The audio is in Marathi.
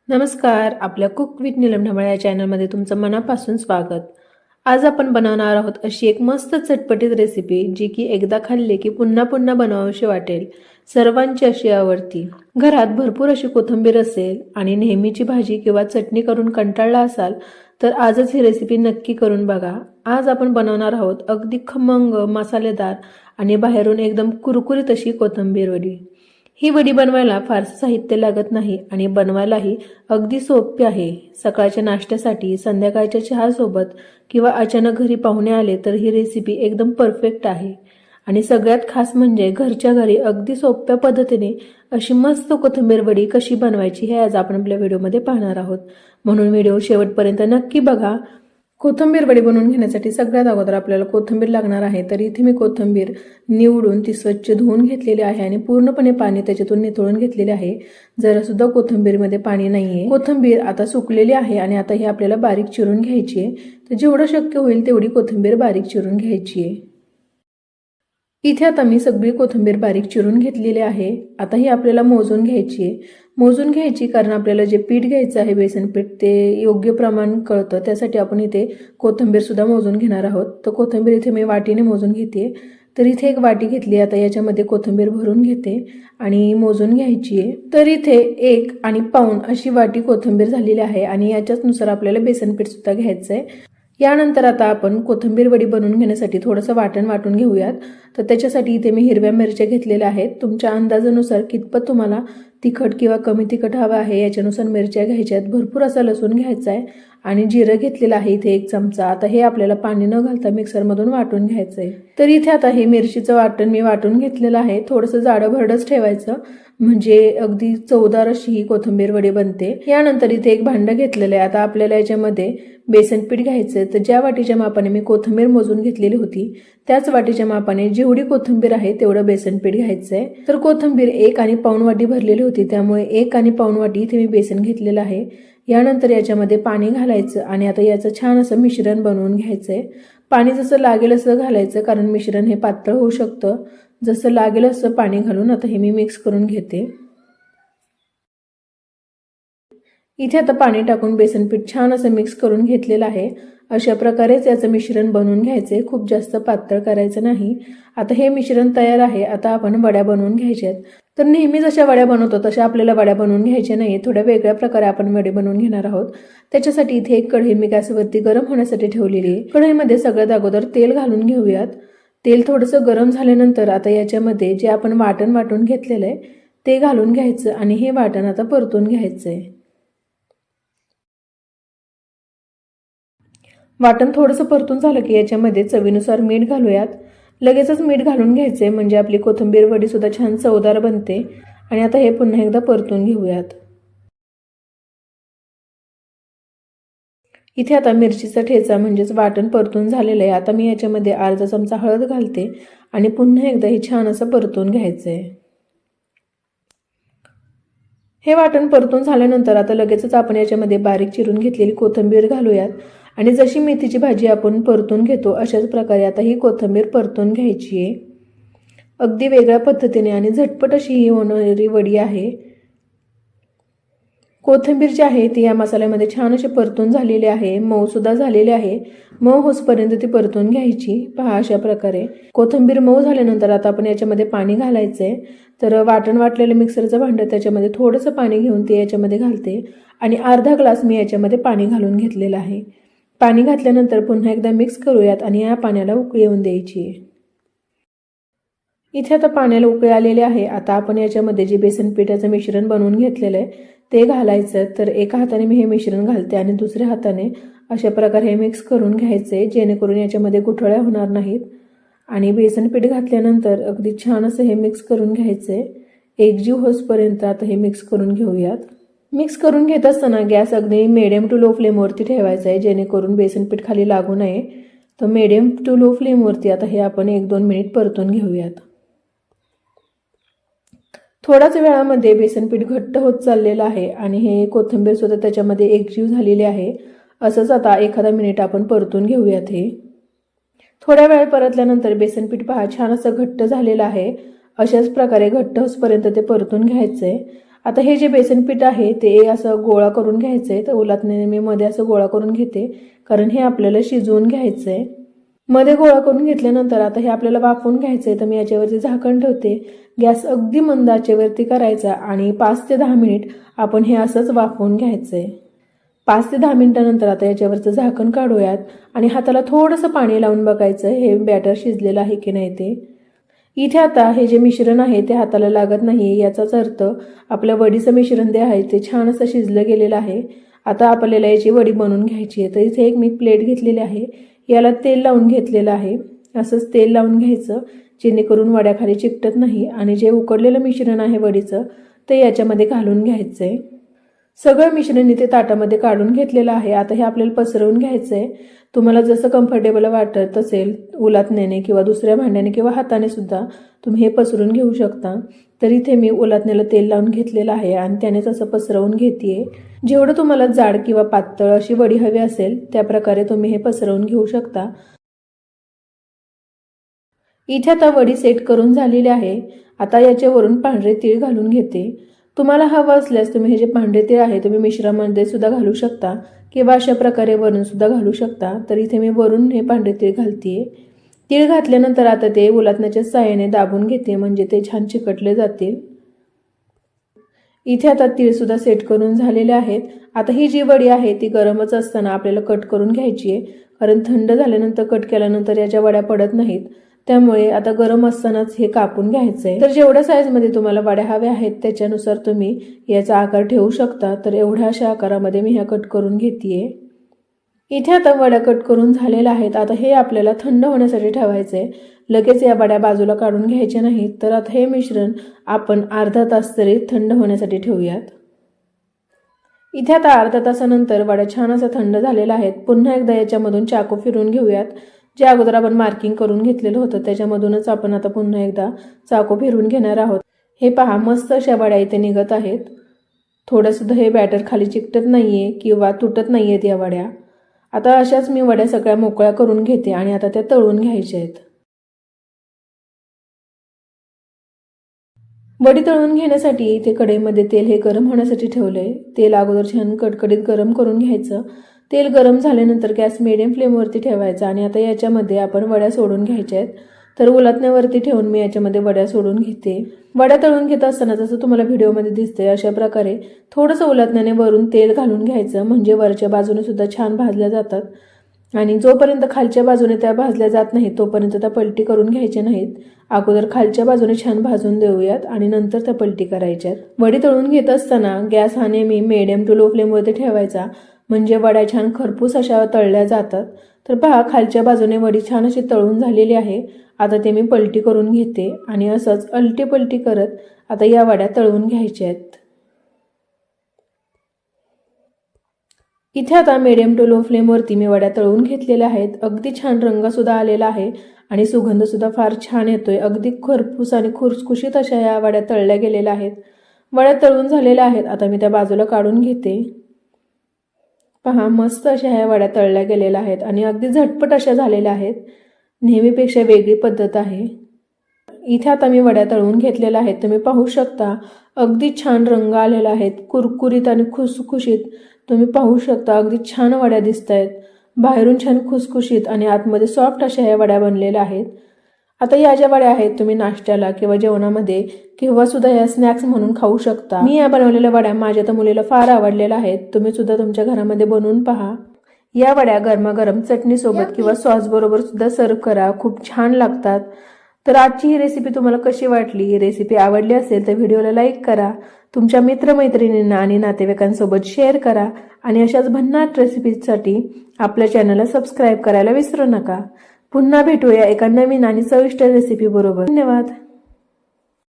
नमस्कार. आपल्या कुक विथ नीलम ढमाळे या चॅनलमध्ये तुमचं मनापासून स्वागत. आज आपण बनवणार आहोत अशी एक मस्त चटपटीत रेसिपी जी की एकदा खाल्ली की पुन्हा पुन्हा बनवावीशी वाटेल. सर्वांची अशी आवडती. घरात भरपूर अशी कोथिंबीर असेल आणि नेहमीची भाजी किंवा चटणी करून कंटाळला असाल तर आजच ही रेसिपी नक्की करून बघा. आज आपण बनवणार आहोत अगदी खमंग, मसालेदार आणि बाहेरून एकदम कुरकुरीत अशी कोथिंबीर वडी. ही वडी बनवायला फारसं साहित्य लागत नाही आणि बनवायलाही अगदी सोपी आहे. सकाळच्या नाश्त्यासाठी, संध्याकाळच्या चहासोबत किंवा अचानक घरी पाहुणे आले तर ही रेसिपी एकदम परफेक्ट आहे. आणि सगळ्यात खास म्हणजे घरच्या घरी अगदी सोप्या पद्धतीने अशी मस्त कोथिंबीर वडी कशी बनवायची हे आज आपण आपल्या व्हिडिओमध्ये पाहणार आहोत. म्हणून व्हिडिओ शेवटपर्यंत नक्की बघा. कोथिंबीर वडी बनवून घेण्यासाठी सगळ्यात अगोदर आपल्याला कोथिंबीर लागणार आहे. तर इथे मी कोथिंबीर निवडून ती स्वच्छ धुवून घेतलेली आहे आणि पूर्णपणे पाणी त्याच्यातून निथळून घेतलेले आहे. जरा सुद्धा कोथिंबीरमध्ये पाणी नाहीये. कोथिंबीर आता सुकलेली आहे आणि आता ही आपल्याला बारीक चिरून घ्यायची आहे. तर जेवढं शक्य होईल तेवढी कोथिंबीर बारीक चिरून घ्यायची आहे. इथे आता मी सगळी कोथिंबीर बारीक चिरून घेतलेली आहे. आता ही आपल्याला मोजून घ्यायची आहे. मोजून घ्यायची कारण आपल्याला जे पीठ घ्यायचं आहे बेसन पीठ ते योग्य प्रमाण कळतं. त्यासाठी आपण इथे कोथिंबीर सुद्धा मोजून घेणार आहोत. तर कोथिंबीर इथे मी वाटीने मोजून घेते. तर इथे एक वाटी घेतली. आता याच्यामध्ये कोथिंबीर भरून घेते आणि मोजून घ्यायची आहे. तर इथे 1 आणि पाऊण अशी वाटी कोथिंबीर झालेली आहे आणि याच्यानुसार आपल्याला बेसन पीठ सुद्धा घ्यायचं आहे. यानंतर आता आपण कोथिंबीर वडी बनवून घेण्यासाठी थोडंसं वाटण वाटून घेऊयात. तर त्याच्यासाठी इथे मी हिरव्या मिरच्या घेतलेल्या आहेत. तुमच्या अंदाजानुसार कितपत तुम्हाला तिखट किंवा कमी तिखट हवं आहे याच्यानुसार मिरच्या घ्यायच्या आहेत. भरपूर असा लसूण घ्यायचा आहे आणि जिरं घेतलेलं आहे इथे 1 चमचा. आता हे आपल्याला पाणी न घालता मिक्सरमधून वाटून घ्यायचं आहे. तर इथे आता हे मिरचीचं वाटण मी वाटून घेतलेलं आहे. थोडंसं जाडं भरडच ठेवायचं म्हणजे अगदी चवदार अशी ही कोथिंबीर वडी बनते. यानंतर इथे एक भांडं घेतलेलं आहे. आता आपल्याला याच्यामध्ये बेसन पीठ घ्यायचं. तर ज्या वाटीच्या मापाने मी कोथिंबीर मोजून घेतलेली होती त्याच वाटीच्या मापाने जेवढी कोथिंबीर आहे तेवढं बेसन पीठ घ्यायचंय. तर कोथिंबीर 1 आणि पाऊण वाटी भरलेली होती त्यामुळे 1 आणि पाऊण वाटी इथे मी बेसन घेतलेलं आहे. यानंतर याच्यामध्ये पाणी घालायचं आणि आता याचं छान असं मिश्रण बनवून घ्यायचंय. पाणी जसं लागेल असं घालायचं कारण मिश्रण हे पातळ होऊ शकतं. जसं लागेल असं पाणी घालून आता हे मी मिक्स करून घेते. इथे आता पाणी टाकून बेसन पीठ छान असं मिक्स करून घेतलेलं आहे. अशा प्रकारेच याचं मिश्रण बनवून घ्यायचे. खूप जास्त पातळ करायचं नाही. आता हे मिश्रण तयार आहे. आता आपण वड्या बनवून घ्यायच्यात. तर नेहमी जशा वड्या बनवतो तशा आपल्याला वड्या बनवून घ्यायच्या नाही. थोड्या वेगळ्या प्रकारे आपण वडे बनवून घेणार आहोत. त्याच्यासाठी इथे एक कढई मी गॅसवरती गरम होण्यासाठी ठेवलेली आहे. कढईमध्ये सगळ्यात अगोदर तेल घालून घेऊयात. तेल थोडंसं गरम झाल्यानंतर आता याच्यामध्ये जे आपण वाटण वाटून घेतलेलं आहे ते घालून घ्यायचं आणि हे वाटण आता परतून घ्यायचंय. वाटण थोडंसं परतून झालं की याच्यामध्ये चवीनुसार मीठ घालूयात. लगेचच मीठ घालून घ्यायचे म्हणजे आपली कोथिंबीर वडी सुद्धा छान चवदार बनते. आणि आता हे पुन्हा एकदा परतून घेऊयात. इथे आता मिरचीचा ठेचा म्हणजेच वाटण परतून झालेलं आहे. आता मी याच्यामध्ये अर्धा चमचा हळद घालते आणि पुन्हा एकदा हे छान असं परतून घ्यायचंय. हे वाटण परतून झाल्यानंतर आता लगेचच आपण याच्यामध्ये बारीक चिरून घेतलेली कोथिंबीर घालूयात आणि जशी मेथीची भाजी आपण परतून घेतो अशाच प्रकारे आता ही कोथिंबीर परतून घ्यायची आहे. अगदी वेगळ्या पद्धतीने आणि झटपट अशी ही होणारी वडी आहे. कोथिंबीर जी आहे ती या मसाल्यामध्ये छान अशी परतून झालेली आहे. मऊ सुद्धा झालेली आहे. मऊ होसपर्यंत ती परतून घ्यायची. पहा अशा प्रकारे कोथिंबीर मऊ झाल्यानंतर आता आपण याच्यामध्ये पाणी घालायचंय. तर वाटण वाटलेलं मिक्सरचं भांडं त्याच्यामध्ये थोडंसं पाणी घेऊन ते याच्यामध्ये घालते आणि अर्धा ग्लास मी याच्यामध्ये पाणी घालून घेतलेलं आहे. पाणी घातल्यानंतर पुन्हा एकदा मिक्स करूयात आणि या पाण्याला उकळी येऊन द्यायची. इथे आता पाण्याला उकळी आलेली आहे. आता आपण याच्यामध्ये जे बेसन पिठाचं मिश्रण बनवून घेतलेलं आहे ते घालायचं. तर एका हाताने मी हे मिश्रण घालते आणि दुसऱ्या हाताने अशा प्रकारे हे मिक्स करून घ्यायचे जेणेकरून याच्यामध्ये गुठळ्या होणार नाहीत. आणि बेसन पीठ घातल्यानंतर अगदी छान असं हे मिक्स करून घ्यायचे. एकजीव होसपर्यंत आता हे मिक्स करून घेऊयात. मिक्स करून घेत असताना गॅस अगदी मिडियम टू लो फ्लेमवरती ठेवायचा आहे जेणेकरून बेसन पीठ खाली लागू नये. तर मिडियम टू लो फ्लेमवरती आता हे आपण 1-2 मिनिट परतून घेऊयात. थोड्याच वेळामध्ये बेसन पीठ घट्ट होत चाललेलं आहे आणि हे कोथिंबीर सुद्धा त्याच्यामध्ये एकजीव झालेली आहे. असंच आता एखादा मिनिट आपण परतून घेऊयात. हे थोड्या वेळ परतल्यानंतर बेसन पीठ पहा छान असं घट्ट झालेलं आहे. अशाच प्रकारे घट्ट होसपर्यंत ते परतून घ्यायचंय. आता हे जे बेसन पीठ आहे ते असं गोळा करून घ्यायचंय, तर उलथण्याने मी मध्ये असं गोळा करून घेते, कारण हे आपल्याला शिजवून घ्यायचंय. मध्ये गोळा करून घेतल्यानंतर आता हे आपल्याला वाफवून घ्यायचंय, तर मी याच्यावरती झाकण ठेवते. गॅस अगदी मंद आचेवरती करायचा आणि 5 ते 10 मिनिट आपण हे असंच वाफवून घ्यायचंय. 5 ते 10 मिनिटानंतर आता याच्यावरचं झाकण काढूयात आणि हाताला थोडंसं पाणी लावून बघायचं हे बॅटर शिजलेलं आहे की नाही ते. इथे आता हे जे मिश्रण आहे ते हाताला लागत नाही, याचाच अर्थ आपल्या वडीचं मिश्रण जे आहे ते छान असं शिजलं गेलेलं आहे. आता आपल्याला याची वडी बनवून घ्यायची आहे. तर इथे एक मी प्लेट घेतलेली आहे, याला तेल लावून घेतलेलं आहे. असंच तेल लावून घ्यायचं जेणेकरून वड्या खाली चिकटत नाही. आणि जे उकडलेलं मिश्रण आहे वडीचं ते याच्यामध्ये घालून घ्यायचंय. सगळं मिश्रण इथे ताटामध्ये काढून घेतलेलं आहे. आता हे आपल्याला पसरवून घ्यायचंय. तुम्हाला जसं कम्फर्टेबल वाटत असेल उलथण्याने किंवा दुसऱ्या भांड्याने किंवा हाताने सुद्धा तुम्ही हे पसरून घेऊ शकता. तर इथे मी उलथण्याला तेल लावून घेतलेलं आहे आणि त्यानेच असं पसरवून घेतेय. जेवढं तुम्हाला जाड किंवा पातळ अशी वडी हवी असेल त्या प्रकारे तुम्ही हे पसरवून घेऊ शकता. इथे आता वडी सेट करून झालेली आहे. आता याच्यावरून पांढरे तीळ घालून घेते. तुम्हाला हवं असल्यास तुम्ही हे जे पांढरे तीळ आहे तुम्ही मिश्रणामध्ये सुद्धा घालू शकता किंवा अशा प्रकारे वरून सुद्धा घालू शकता. तर इथे मी वरून हे पांढरे तीळ घालतेय. तीळ घातल्यानंतर आता ते उलथण्याच्या साहाय्याने दाबून घेते, म्हणजे ते छान चिकटले जातील. इथे आता तीळ सुद्धा सेट करून झालेले आहेत. आता ही जी वडी आहे ती गरमच असताना आपल्याला कट करून घ्यायची आहे, कारण थंड झाल्यानंतर कट केल्यानंतर याच्या वड्या पडत नाहीत. त्यामुळे आता गरम असतानाच हे कापून घ्यायचंय. तर जेवढ्या साईजमध्ये तुम्हाला वड्या हव्या आहेत त्याच्यानुसार तुम्ही याचा आकार ठेवू शकता. तर एवढ्या अशा आकारामध्ये मी ह्या कट करून घेतेय. इथे आता वड्या कट करून झालेल्या आहेत. आता हे आपल्याला थंड होण्यासाठी ठेवायचंय, लगेच या वड्या बाजूला काढून घ्यायच्या नाहीत. तर आता हे मिश्रण आपण अर्धा तास तरी थंड होण्यासाठी ठेवूयात. इथे आता अर्धा तासानंतर वड्या छान असं थंड झालेल्या आहेत. पुन्हा एकदा याच्यामधून चाकू फिरून घेऊयात. जे अगोदर आपण मार्किंग करून घेतलेलं होतं त्याच्यामधूनच आपण आता पुन्हा एकदा चाकू फिरून घेणार आहोत. हे पहा, मस्त अशा वड्या इथे निघत आहेत. थोडं सुद्धा हे बॅटर खाली चिकटत नाहीये किंवा तुटत नाहीयेत या वड्या. आता अशाच मी वड्या सगळ्या मोकळ्या करून घेते आणि आता त्या तळून घ्यायच्या आहेत. वडी तळून घेण्यासाठी इथे कढईमध्ये तेल हे गरम होण्यासाठी ठेवलंय. तेल अगोदर छान कडकडीत गरम करून घ्यायचं. तेल गरम झाल्यानंतर गॅस मिडियम फ्लेमवरती ठेवायचा आणि आता याच्यामध्ये आपण वड्या सोडून घ्यायच्या आहेत. तर उलथण्यावरती ठेवून मी याच्यामध्ये वड्या सोडून घेते. वड्या तळून घेत असताना जसं तुम्हाला व्हिडिओमध्ये दिसतंय अशा प्रकारे थोडंसं उलथण्याने वरून तेल घालून घ्यायचं, म्हणजे वरच्या बाजूने सुद्धा छान भाजल्या जातात. आणि जोपर्यंत खालच्या बाजूने त्या भाजल्या जात नाहीत तोपर्यंत त्या पलटी करून घ्यायच्या नाहीत. अगोदर खालच्या बाजूने छान भाजून देऊयात आणि नंतर त्या पलटी करायच्यात. वडी तळून घेत असताना गॅस हा नेहमी मिडियम टू लो फ्लेमवरती ठेवायचा, म्हणजे वड्या छान खरपूस अशा तळल्या जातात. तर पहा, खालच्या बाजूने वडी छान अशी तळून झालेली आहे. आता ते मी पलटी करून घेते आणि असंच अलटी पलटी करत आता या वड्या तळून घ्यायच्या आहेत. इथे आता मिडियम टू लो फ्लेमवरती मी वड्या तळून घेतलेल्या आहेत. अगदी छान रंग सुद्धा आलेला आहे आणि सुगंध सुद्धा फार छान येतोय. अगदी खरपूस आणि खुसखुशीत अशा या वड्या तळल्या गेलेल्या आहेत. वड्या तळून झालेल्या आहेत. आता मी त्या बाजूला काढून घेते. पहा, मस्त अशा ह्या वड्या तळल्या गेलेल्या आहेत आणि अगदी झटपट अशा झालेल्या आहेत. नेहमीपेक्षा वेगळी पद्धत आहे. इथे आता मी वड्या तळून घेतलेल्या आहेत. तुम्ही पाहू शकता अगदी छान रंग आलेला आहे, कुरकुरीत आणि खुसखुशीत. तुम्ही पाहू शकता अगदी छान वड्या दिसत आहेत. बाहेरून छान खुसखुशीत आणि आतमध्ये सॉफ्ट अशा ह्या वड्या बनलेल्या आहेत. आता या ज्या वड्या आहेत तुम्ही नाश्त्याला किंवा जेवणामध्ये किंवा सुद्धा या स्नॅक्स म्हणून खाऊ शकता. मी या बनवलेल्या वड्या माझ्या तर मुलीला फार आवडलेल्या आहेत. तुम्ही सुद्धा तुमच्या घरामध्ये बनवून पहा. या वड्या गरमागरम चटणी सोबत किंवा सॉस बरोबर सुद्धा सर्व करा, खूप छान लागतात. तर आजची ही रेसिपी तुम्हाला कशी वाटली? ही रेसिपी आवडली असेल तर व्हिडिओला लाईक करा, तुमच्या मित्रमैत्रिणींना आणि नातेवाईकांसोबत शेअर करा आणि अशाच भन्नाट रेसिपीसाठी आपल्या चॅनलला सबस्क्राईब करायला विसरू नका. पुन्हा भेटूया एका नवीन आणि चविष्ट रेसिपी बरोबर. धन्यवाद.